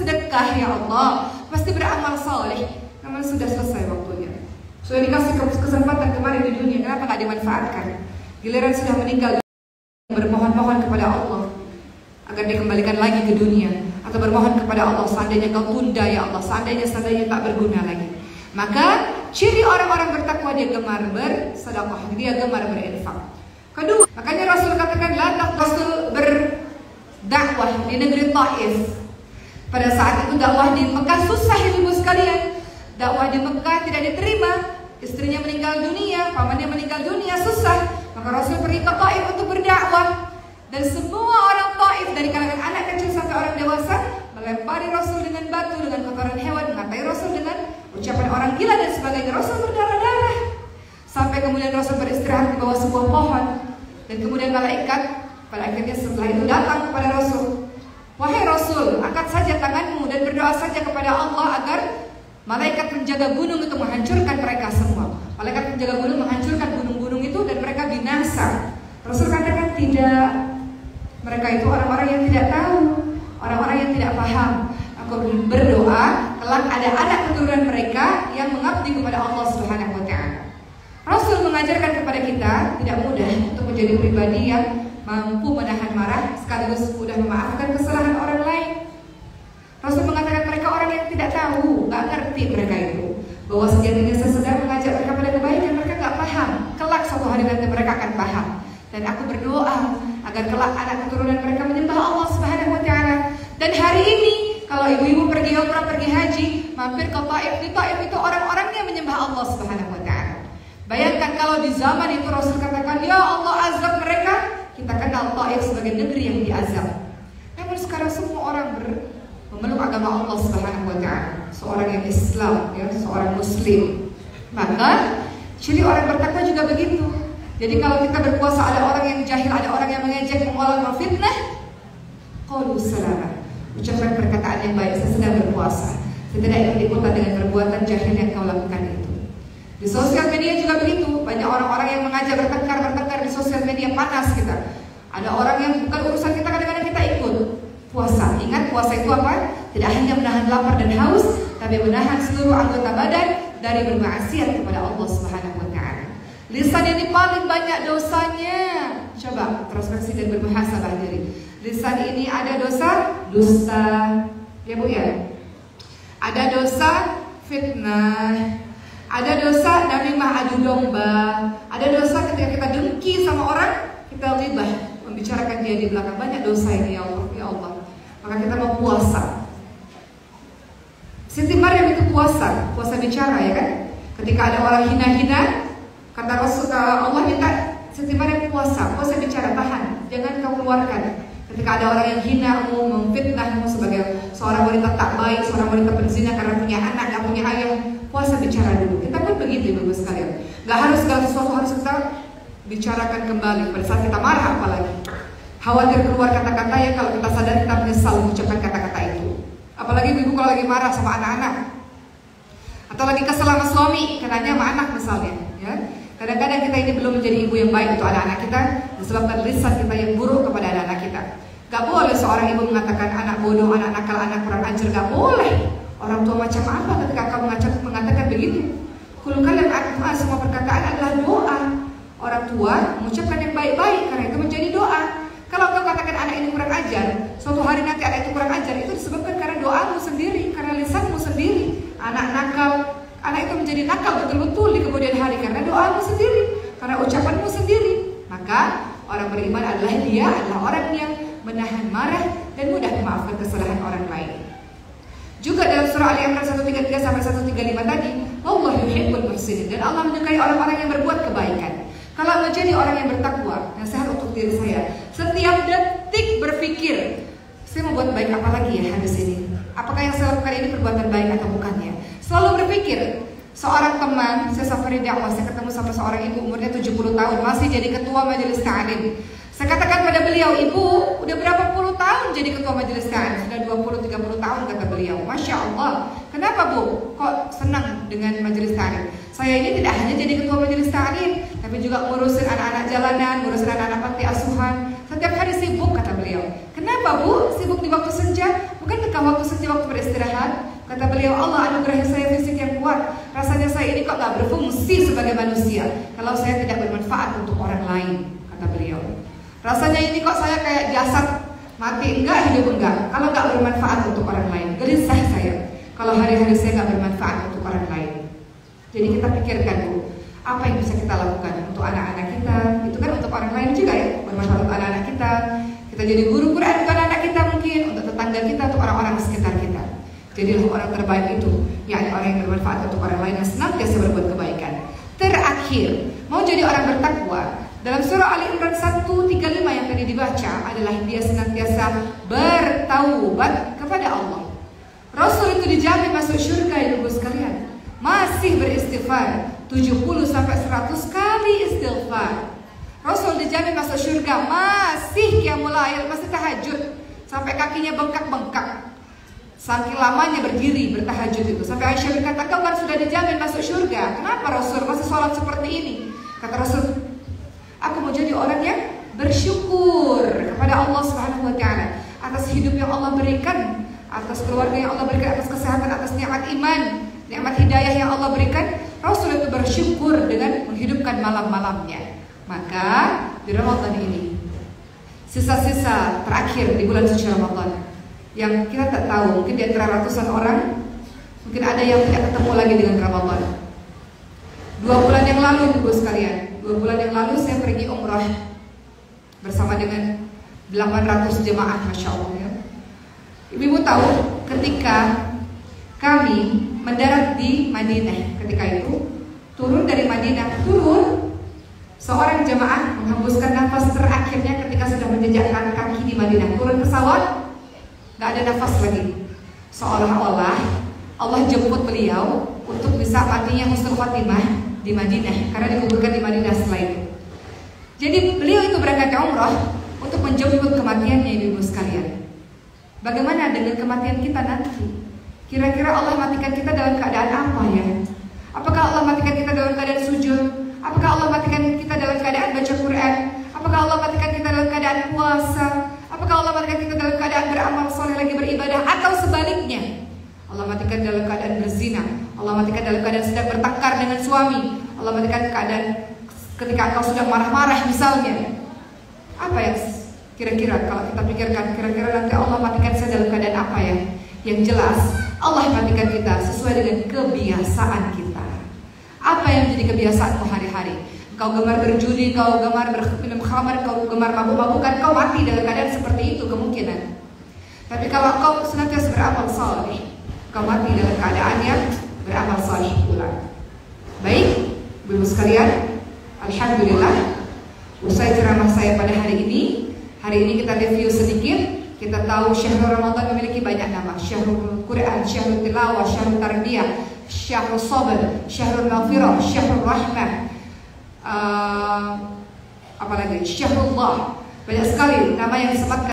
sedekah ya Allah, pasti beramal saleh. Namun sudah selesai waktunya. Sudah dikasih kesempatan kemarin di dunia, kenapa nggak dimanfaatkan? Giliran sudah meninggal, bermohon-mohon kepada Allah agar dikembalikan lagi ke dunia, atau bermohon kepada Allah, seandainya kau tunda ya Allah, seandainya tak berguna lagi. Maka ciri orang-orang bertakwa, dia gemar bersedekah, dia gemar berinfak. Kedua, makanya Rasul katakan Rasul berdakwah di negeri Taif. Pada saat itu dakwah di Mekah susah ibu sekalian. Dakwah di Mekah tidak diterima, istrinya meninggal dunia, pamannya meninggal dunia, susah. Maka Rasul pergi ke Taif untuk berdakwah. Dan semua orang Taif dari kalangan anak kecil sampai orang dewasa melempari Rasul dengan batu, dengan kotoran hewan, mengatai Rasul dengan ucapan orang gila dan sebagainya. Rasul berdarah-darah. Sampai kemudian Rasul beristirahat di bawah sebuah pohon. Dan kemudian malaikat pada akhirnya setelah itu datang kepada Rasul. Wahai Rasul, angkat saja tanganmu dan berdoa saja kepada Allah agar malaikat penjaga gunung itu menghancurkan mereka semua. Malaikat penjaga gunung menghancurkan gunung-gunung itu dan mereka binasa. Rasul katakan tidak. Mereka itu orang-orang yang tidak tahu, orang-orang yang tidak paham. Aku berdoa kelak ada anak keturunan mereka yang mengabdi kepada Allah Subhanahu wa Ta'ala. Rasul mengajarkan kepada kita tidak mudah untuk menjadi pribadi yang mampu menahan marah sekaligus mudah memaafkan kesalahan orang lain. Rasul mengatakan mereka orang yang tidak tahu, nggak ngerti mereka itu, bahwa sejatinya sesedar mengajak mereka pada kebaikan, mereka nggak paham. Kelak suatu hari nanti mereka akan paham. Dan aku berdoa agar kelak anak keturunan mereka menyembah Allah Subhanahu wa Ta'ala. Dan hari ini kalau ibu-ibu pergi umrah, pergi haji, mampir ke Taif, di Taif itu orang-orangnya menyembah Allah Subhanahu wa Ta'ala. Bayangkan kalau di zaman itu Rasul katakan, ya Allah azab mereka, kita kenal Taif sebagai negeri yang diazab. Namun sekarang semua orang memeluk agama Allah Subhanahu wa Ta'ala, seorang yang Islam, ya, seorang Muslim. Maka ciri orang bertakwa juga begitu. Jadi kalau kita berpuasa ada orang yang jahil, ada orang yang mengejek, mengolah, memfitnah, qalu salama, ucapkan perkataan yang baik, saya sedang berpuasa, saya tidak ingin ikutan dengan perbuatan jahil yang kau lakukan itu. Di sosial media juga begitu, banyak orang-orang yang mengajak bertengkar di sosial media, panas kita. Ada orang yang bukan urusan kita, kadang-kadang kita ikut puasa. Ingat puasa itu apa? Tidak hanya menahan lapar dan haus, tapi menahan seluruh anggota badan dari bermaksiat kepada Allah Subhanahu wa Ta'ala. Lisan ini paling banyak dosanya. Coba introspeksi dan bermuhasabah diri. Lisan ini ada dosa dusta, ya Bu ya. Ada dosa fitnah, ada dosa namimah, adu domba, ada dosa ketika kita dengki sama orang, kita ghibah, membicarakan dia di belakang. Banyak dosa ini ya Allah, ya Allah. Maka kita mau puasa. Siti Maryam itu puasa bicara ya kan. Ketika ada orang hina-hina, kata Rasulullah, Allah minta Siti Maryam puasa bicara, tahan, jangan kau keluarkan. Ketika ada orang yang hinamu, memfitnahmu sebagai seorang wanita tak baik, seorang wanita berzina karena punya anak, gak punya ayah, puasa bicara dulu. Kita pun begitu ibu sekalian. Gak harus segala sesuatu harus kita bicarakan kembali pada saat kita marah, apalagi khawatir keluar kata-kata yang kalau kita sadar kita menyesal mengucapkan kata-kata itu. Apalagi ibu kalau lagi marah sama anak-anak, atau lagi kesel sama suami, katanya sama anak misalnya, ya. Kadang-kadang kita ini belum menjadi ibu yang baik untuk anak-anak kita disebabkan lisan kita yang buruk kepada anak-anak kita. Gak boleh seorang ibu mengatakan anak bodoh, anak nakal, anak kurang ajar. Gak boleh. Orang tua macam apa ketika kamu mengatakan begitu? Kulukan dan doa, semua perkataan adalah doa. Orang tua mengucapkan yang baik-baik karena itu menjadi doa. Kalau kau katakan anak ini kurang ajar, suatu hari nanti anak itu kurang ajar, itu disebabkan karena doamu sendiri, karena lisanmu sendiri. Anak nakal, anak itu menjadi nakal betul-betul di kemudian hari karena doamu sendiri, karena ucapanmu sendiri. Maka orang beriman adalah dia adalah orang yang menahan marah dan mudah memaafkan kesalahan orang lain. Juga dalam surah Ali Imran 133 sampai 135 tadi, wallahu yuhibbul muhsinin, dan Allah menyukai orang-orang yang berbuat kebaikan. Kalau menjadi orang yang bertakwa, nasihat untuk diri saya, setiap detik berpikir, saya mau buat baik apa lagi ya habis ini? Apakah yang saya lakukan ini perbuatan baik atau bukannya? Selalu berpikir. Seorang teman, saya safari dakwah, saya ketemu sama seorang ibu umurnya 70 tahun, masih jadi ketua majelis ta'lim. Saya katakan pada beliau, ibu udah berapa puluh tahun jadi ketua majelis ta'lim? Sudah 20-30 tahun kata beliau. Masya Allah. Kenapa bu? Kok senang dengan majelis ta'lim? Saya ini tidak hanya jadi ketua majelis ta'lim, tapi juga ngurusin anak-anak jalanan, ngurusin anak-anak panti asuhan. Setiap hari sibuk kata beliau. Kenapa bu? Sibuk di waktu senja? Bukankah waktu setiap waktu beristirahat? Kata beliau, Allah anugerahi saya fisik yang kuat. Rasanya saya ini kok gak berfungsi sebagai manusia kalau saya tidak bermanfaat untuk orang lain, kata beliau. Rasanya ini kok saya kayak jasad, mati enggak, hidup enggak, kalau gak bermanfaat untuk orang lain. Gelisah saya kalau hari-hari saya gak bermanfaat untuk orang lain. Jadi kita pikirkan, Bu, apa yang bisa kita lakukan untuk anak-anak kita? Itu kan untuk orang lain juga ya, bermanfaat untuk anak-anak kita. Kita jadi guru Quran untuk anak-anak kita mungkin, untuk tetangga kita, untuk orang-orang di sekitar kita. Jadilah orang terbaik itu, yakni orang yang bermanfaat untuk orang lain dan senantiasa berbuat kebaikan. Terakhir, mau jadi orang bertakwa, dalam surah Ali Imran 135 yang tadi dibaca adalah dia senantiasa bertaubat kepada Allah. Rasul itu dijamin masuk surga, ibu sekalian. Masih beristighfar 70 sampai 100 kali istighfar. Rasul dijamin masuk surga, masih qiyamul lail, masih tahajud sampai kakinya bengkak-bengkak. Saking lamanya berdiri bertahajud itu, sampai Aisyah berkata, kau kan sudah dijamin masuk surga, kenapa Rasul masih sholat seperti ini? Kata Rasul, aku mau jadi orang yang bersyukur kepada Allah Subhanahu wa Ta'ala atas hidup yang Allah berikan, atas keluarga yang Allah berikan, atas kesehatan, atas nikmat iman, nikmat hidayah yang Allah berikan. Rasul itu bersyukur dengan menghidupkan malam-malamnya. Maka di Ramadan ini, sisa-sisa terakhir di bulan suci Ramadan, yang kita tak tahu, mungkin di antara ratusan orang, mungkin ada yang tidak ketemu lagi dengan Ramadan. 2 bulan yang lalu, ibu sekalian, 2 bulan yang lalu saya pergi umrah bersama dengan 800 jemaah, Masya Allah ya. Ibu tahu, ketika kami mendarat di Madinah, ketika itu turun dari Madinah, seorang jemaah menghembuskan nafas terakhirnya ketika sudah menjejakkan kaki di Madinah. Turun pesawat, gak ada nafas lagi. Seolah-olah Allah jemput beliau untuk bisa matinya husnul khatimah di Madinah, karena dikuburkan di Madinah setelah itu. Jadi beliau itu berangkat umrah untuk menjemput kematiannya, ibu sekalian. Bagaimana dengan kematian kita nanti? Kira-kira Allah matikan kita dalam keadaan apa ya? Apakah Allah matikan kita dalam keadaan sujud? Apakah Allah matikan kita dalam keadaan baca Quran? Apakah Allah matikan kita dalam keadaan puasa? Apakah Allah matikan kita dalam keadaan beramal soleh lagi beribadah? Atau sebaliknya, Allah matikan dalam keadaan berzina, Allah matikan dalam keadaan sedang bertengkar dengan suami, Allah matikan keadaan ketika engkau sudah marah-marah misalnya. Apa yang kira-kira kalau kita pikirkan, kira-kira nanti Allah matikan saya dalam keadaan apa ya? Yang jelas Allah matikan kita sesuai dengan kebiasaan kita. Apa yang menjadi kebiasaanmu hari-hari? Kau gemar berjudi, kau gemar minum khamar, kau gemar mabuk-mabukan, kau mati dalam keadaan seperti itu kemungkinan. Tapi kalau kau senantiasa beramal saleh, kau mati dalam keadaan yang beramal saleh pula. Baik, ibu sekalian, alhamdulillah, usai ceramah saya pada hari ini kita review sedikit. Kita tahu syahrul Ramadan memiliki banyak nama: syahrul Quran, syahrul tilawah, syahrul tarbiyah, syahrul sabr, syahrul maghfirah, syahrul rahmah, apalagi syahrullah. Banyak sekali nama yang disematkan